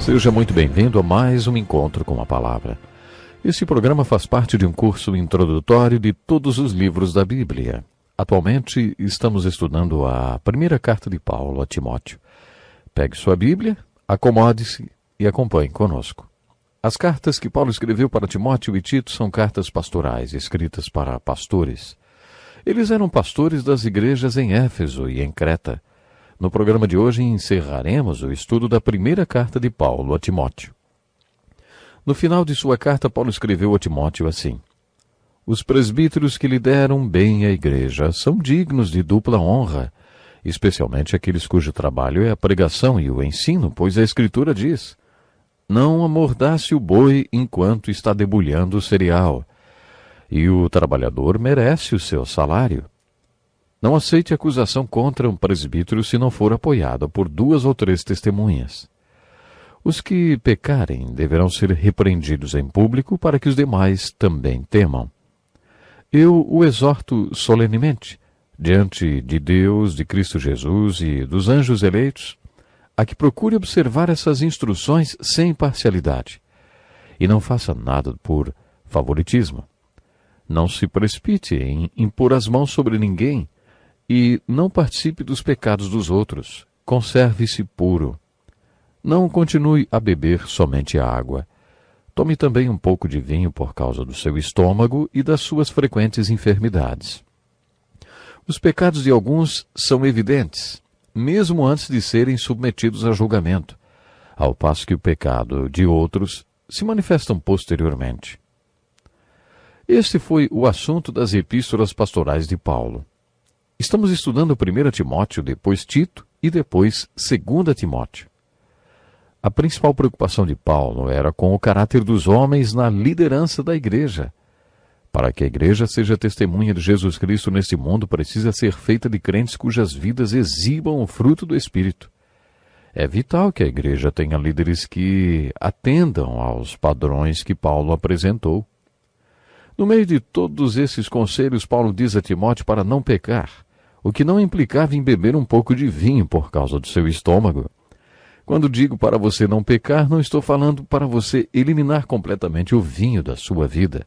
Seja muito bem-vindo a mais um encontro com a palavra. Este programa faz parte de um curso introdutório de todos os livros da Bíblia. Atualmente estamos estudando a primeira carta de Paulo a Timóteo. Pegue sua Bíblia, acomode-se e acompanhe conosco. As cartas que Paulo escreveu para Timóteo e Tito são cartas pastorais, escritas para pastores. Eles eram pastores das igrejas em Éfeso e em Creta. No programa de hoje encerraremos o estudo da primeira carta de Paulo a Timóteo. No final de sua carta, Paulo escreveu a Timóteo assim: Os presbíteros que lideram bem a igreja são dignos de dupla honra, especialmente aqueles cujo trabalho é a pregação e o ensino, pois a Escritura diz: Não amordace o boi enquanto está debulhando o cereal, e o trabalhador merece o seu salário. Não aceite acusação contra um presbítero se não for apoiada por 2 ou 3 testemunhas. Os que pecarem deverão ser repreendidos em público para que os demais também temam. Eu o exorto solenemente, diante de Deus, de Cristo Jesus e dos anjos eleitos, a que procure observar essas instruções sem parcialidade, e não faça nada por favoritismo. Não se precipite em impor as mãos sobre ninguém, e não participe dos pecados dos outros. Conserve-se puro. Não continue a beber somente água. Tome também um pouco de vinho por causa do seu estômago e das suas frequentes enfermidades. Os pecados de alguns são evidentes, mesmo antes de serem submetidos a julgamento, ao passo que o pecado de outros se manifestam posteriormente. Este foi o assunto das epístolas pastorais de Paulo. Estamos estudando 1 Timóteo, depois Tito e depois 2 Timóteo. A principal preocupação de Paulo era com o caráter dos homens na liderança da igreja. Para que a igreja seja testemunha de Jesus Cristo neste mundo, precisa ser feita de crentes cujas vidas exibam o fruto do Espírito. É vital que a igreja tenha líderes que atendam aos padrões que Paulo apresentou. No meio de todos esses conselhos, Paulo diz a Timóteo para não pecar, o que não implicava em beber um pouco de vinho por causa do seu estômago. Quando digo para você não pecar, não estou falando para você eliminar completamente o vinho da sua vida.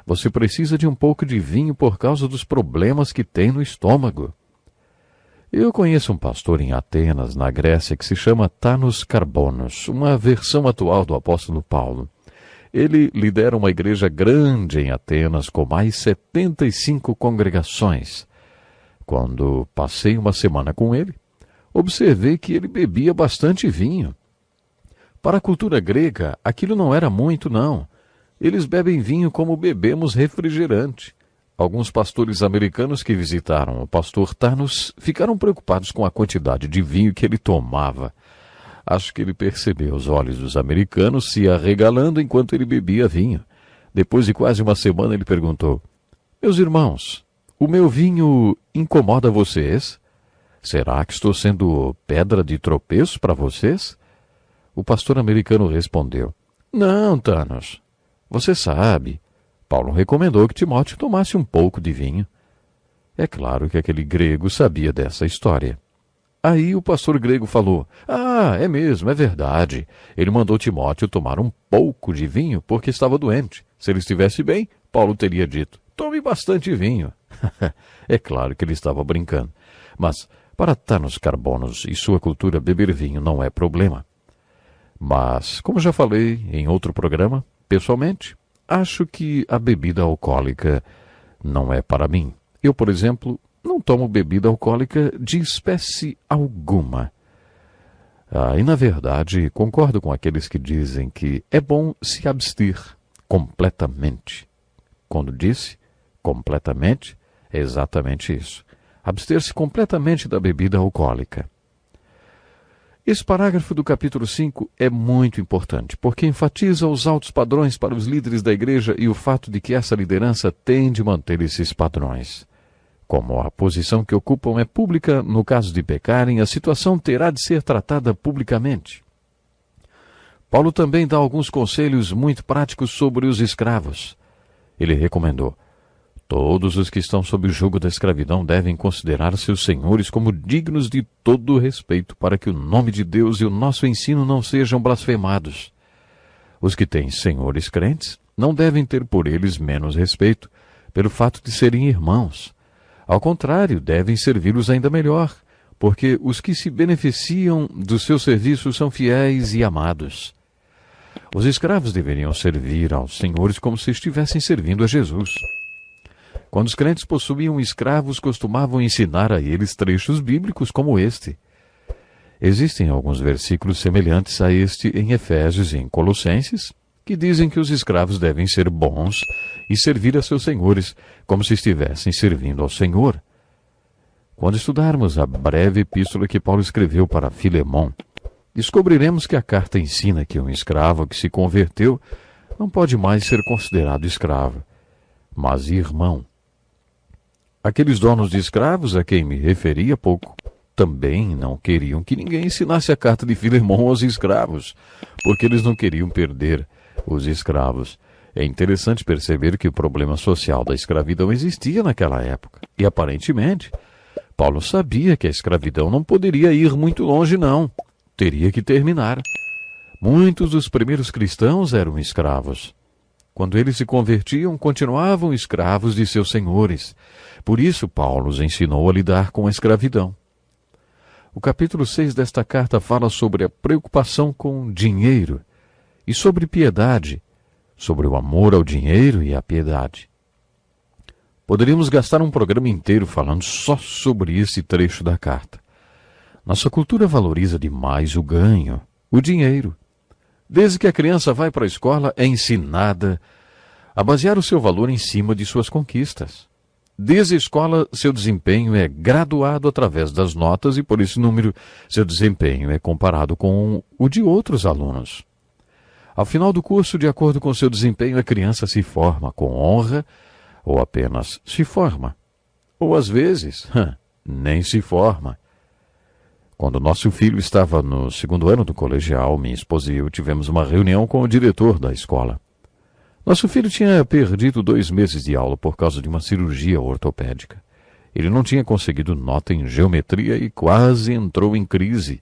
Você precisa de um pouco de vinho por causa dos problemas que tem no estômago. Eu conheço um pastor em Atenas, na Grécia, que se chama Thanos Carbonos, uma versão atual do apóstolo Paulo. Ele lidera uma igreja grande em Atenas com mais 75 congregações. Quando passei uma semana com ele, observei que ele bebia bastante vinho. Para a cultura grega, aquilo não era muito, não. Eles bebem vinho como bebemos refrigerante. Alguns pastores americanos que visitaram o pastor Thanos ficaram preocupados com a quantidade de vinho que ele tomava. Acho que ele percebeu os olhos dos americanos se arregalando enquanto ele bebia vinho. Depois de quase uma semana, ele perguntou: Meus irmãos, o meu vinho incomoda vocês? Será que estou sendo pedra de tropeço para vocês? O pastor americano respondeu: Não, Thanos. Você sabe, Paulo recomendou que Timóteo tomasse um pouco de vinho. É claro que aquele grego sabia dessa história. Aí o pastor grego falou: Ah, é mesmo, é verdade. Ele mandou Timóteo tomar um pouco de vinho porque estava doente. Se ele estivesse bem, Paulo teria dito: Tome bastante vinho. É claro que ele estava brincando. Mas para Thanos Carbonos e sua cultura, beber vinho não é problema. Mas, como já falei em outro programa, pessoalmente, acho que a bebida alcoólica não é para mim. Eu, por exemplo, não tomo bebida alcoólica de espécie alguma. E, na verdade, concordo com aqueles que dizem que é bom se abster completamente. Quando disse completamente, é exatamente isso. Abster-se completamente da bebida alcoólica. Esse parágrafo do capítulo 5 é muito importante, porque enfatiza os altos padrões para os líderes da igreja e o fato de que essa liderança tem de manter esses padrões. Como a posição que ocupam é pública, no caso de pecarem, a situação terá de ser tratada publicamente. Paulo também dá alguns conselhos muito práticos sobre os escravos. Ele recomendou: Todos os que estão sob o jugo da escravidão devem considerar seus senhores como dignos de todo respeito, para que o nome de Deus e o nosso ensino não sejam blasfemados. Os que têm senhores crentes não devem ter por eles menos respeito, pelo fato de serem irmãos. Ao contrário, devem servi-los ainda melhor, porque os que se beneficiam dos seus serviços são fiéis e amados. Os escravos deveriam servir aos senhores como se estivessem servindo a Jesus. Quando os crentes possuíam escravos, costumavam ensinar a eles trechos bíblicos como este. Existem alguns versículos semelhantes a este em Efésios e em Colossenses, que dizem que os escravos devem ser bons e servir a seus senhores, como se estivessem servindo ao Senhor. Quando estudarmos a breve epístola que Paulo escreveu para Filemon, descobriremos que a carta ensina que um escravo que se converteu não pode mais ser considerado escravo, mas irmão. Aqueles donos de escravos a quem me referi há pouco também não queriam que ninguém ensinasse a carta de Filemon aos escravos, porque eles não queriam perder os escravos. É interessante perceber que o problema social da escravidão existia naquela época, e aparentemente Paulo sabia que a escravidão não poderia ir muito longe, não. Teria que terminar. Muitos dos primeiros cristãos eram escravos. Quando eles se convertiam, continuavam escravos de seus senhores. Por isso, Paulo os ensinou a lidar com a escravidão. O capítulo 6 desta carta fala sobre a preocupação com dinheiro e sobre piedade, sobre o amor ao dinheiro e à piedade. Poderíamos gastar um programa inteiro falando só sobre esse trecho da carta. Nossa cultura valoriza demais o ganho, o dinheiro. Desde que a criança vai para a escola, é ensinada a basear o seu valor em cima de suas conquistas. Desde a escola, seu desempenho é graduado através das notas e, por esse número, seu desempenho é comparado com o de outros alunos. Ao final do curso, de acordo com seu desempenho, a criança se forma com honra ou apenas se forma. Ou, às vezes, nem se forma. Quando nosso filho estava no 2º ano do colegial, minha esposa e eu tivemos uma reunião com o diretor da escola. Nosso filho tinha perdido 2 meses de aula por causa de uma cirurgia ortopédica. Ele não tinha conseguido nota em geometria e quase entrou em crise.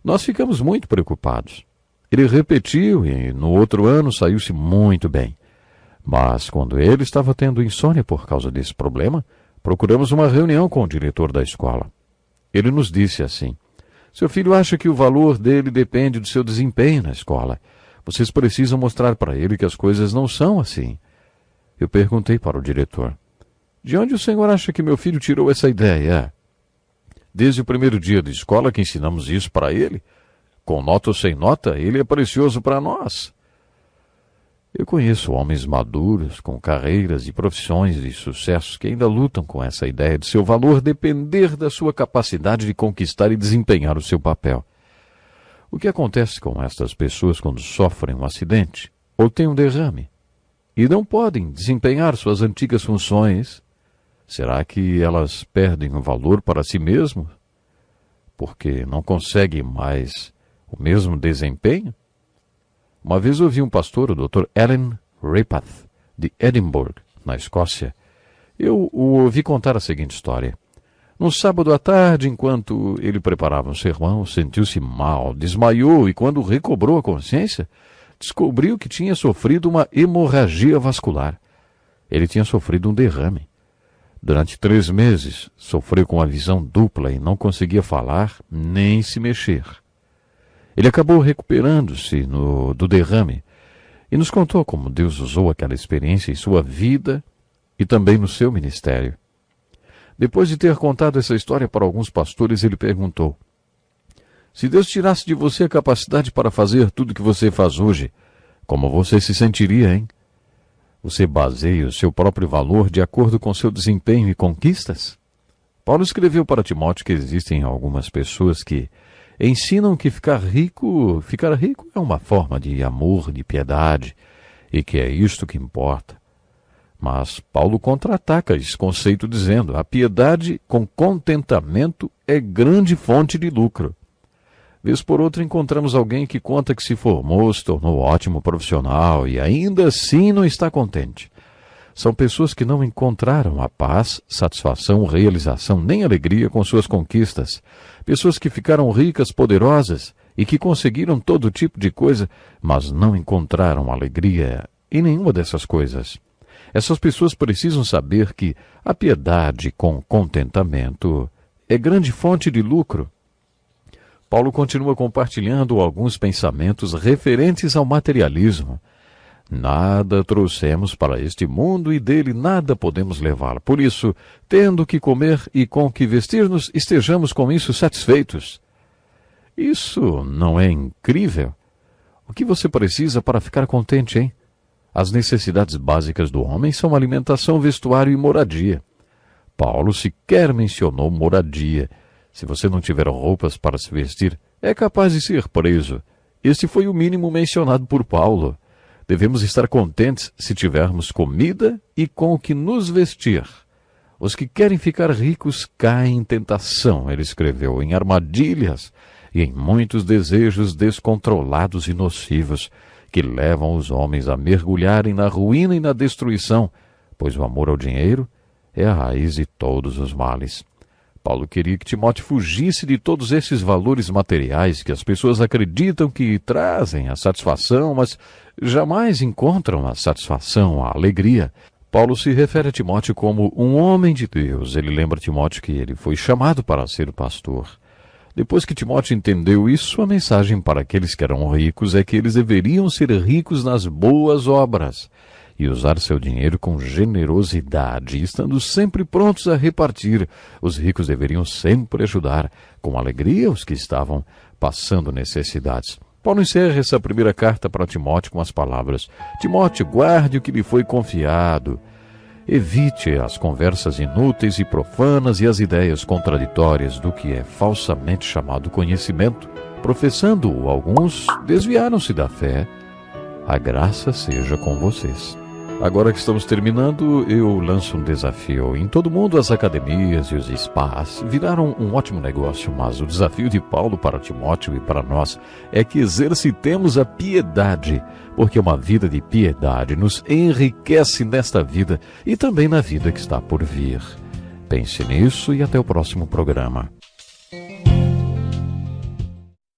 Nós ficamos muito preocupados. Ele repetiu e no outro ano saiu-se muito bem. Mas quando ele estava tendo insônia por causa desse problema, procuramos uma reunião com o diretor da escola. Ele nos disse assim: seu filho acha que o valor dele depende do seu desempenho na escola. Vocês precisam mostrar para ele que as coisas não são assim. Eu perguntei para o diretor: de onde o senhor acha que meu filho tirou essa ideia? Desde o primeiro dia de escola que ensinamos isso para ele? Com nota ou sem nota, ele é precioso para nós. Eu conheço homens maduros, com carreiras e profissões de sucesso, que ainda lutam com essa ideia de seu valor depender da sua capacidade de conquistar e desempenhar o seu papel. O que acontece com estas pessoas quando sofrem um acidente ou têm um derrame e não podem desempenhar suas antigas funções? Será que elas perdem o valor para si mesmas porque não conseguem mais o mesmo desempenho? Uma vez ouvi um pastor, o Dr. Alan Ripath, de Edinburgh, na Escócia. Eu o ouvi contar a seguinte história. Num sábado à tarde, enquanto ele preparava um sermão, sentiu-se mal, desmaiou e, quando recobrou a consciência, descobriu que tinha sofrido uma hemorragia vascular. Ele tinha sofrido um derrame. Durante 3 meses, sofreu com a visão dupla e não conseguia falar nem se mexer. Ele acabou recuperando-se do derrame e nos contou como Deus usou aquela experiência em sua vida e também no seu ministério. Depois de ter contado essa história para alguns pastores, ele perguntou: se Deus tirasse de você a capacidade para fazer tudo o que você faz hoje, como você se sentiria, hein? Você baseia o seu próprio valor de acordo com seu desempenho e conquistas? Paulo escreveu para Timóteo que existem algumas pessoas que ensinam que ficar rico é uma forma de amor, de piedade, e que é isto que importa. Mas Paulo contra-ataca esse conceito dizendo: a piedade com contentamento é grande fonte de lucro. Vez por outra encontramos alguém que conta que se formou, se tornou ótimo profissional e ainda assim não está contente. São pessoas que não encontraram a paz, satisfação, realização nem alegria com suas conquistas. Pessoas que ficaram ricas, poderosas e que conseguiram todo tipo de coisa, mas não encontraram alegria em nenhuma dessas coisas. Essas pessoas precisam saber que a piedade com contentamento é grande fonte de lucro. Paulo continua compartilhando alguns pensamentos referentes ao materialismo. Nada trouxemos para este mundo e dele nada podemos levar. Por isso, tendo que comer e com que vestir-nos, estejamos com isso satisfeitos. Isso não é incrível? O que você precisa para ficar contente, hein? As necessidades básicas do homem são alimentação, vestuário e moradia. Paulo sequer mencionou moradia. Se você não tiver roupas para se vestir, é capaz de ser preso. Este foi o mínimo mencionado por Paulo. Devemos estar contentes se tivermos comida e com o que nos vestir. Os que querem ficar ricos caem em tentação, ele escreveu, em armadilhas e em muitos desejos descontrolados e nocivos que levam os homens a mergulharem na ruína e na destruição, pois o amor ao dinheiro é a raiz de todos os males. Paulo queria que Timóteo fugisse de todos esses valores materiais que as pessoas acreditam que trazem a satisfação, mas jamais encontram a satisfação, a alegria. Paulo se refere a Timóteo como um homem de Deus. Ele lembra a Timóteo que ele foi chamado para ser pastor. Depois que Timóteo entendeu isso, a mensagem para aqueles que eram ricos é que eles deveriam ser ricos nas boas obras e usar seu dinheiro com generosidade, estando sempre prontos a repartir. Os ricos deveriam sempre ajudar com alegria os que estavam passando necessidades. Paulo encerra essa primeira carta para Timóteo com as palavras: Timóteo, guarde o que lhe foi confiado. Evite as conversas inúteis e profanas e as ideias contraditórias do que é falsamente chamado conhecimento. Professando-o, alguns desviaram-se da fé. A graça seja com vocês. Agora que estamos terminando, eu lanço um desafio. Em todo mundo, as academias e os spas viraram um ótimo negócio, mas o desafio de Paulo para Timóteo e para nós é que exercitemos a piedade, porque uma vida de piedade nos enriquece nesta vida e também na vida que está por vir. Pense nisso e até o próximo programa.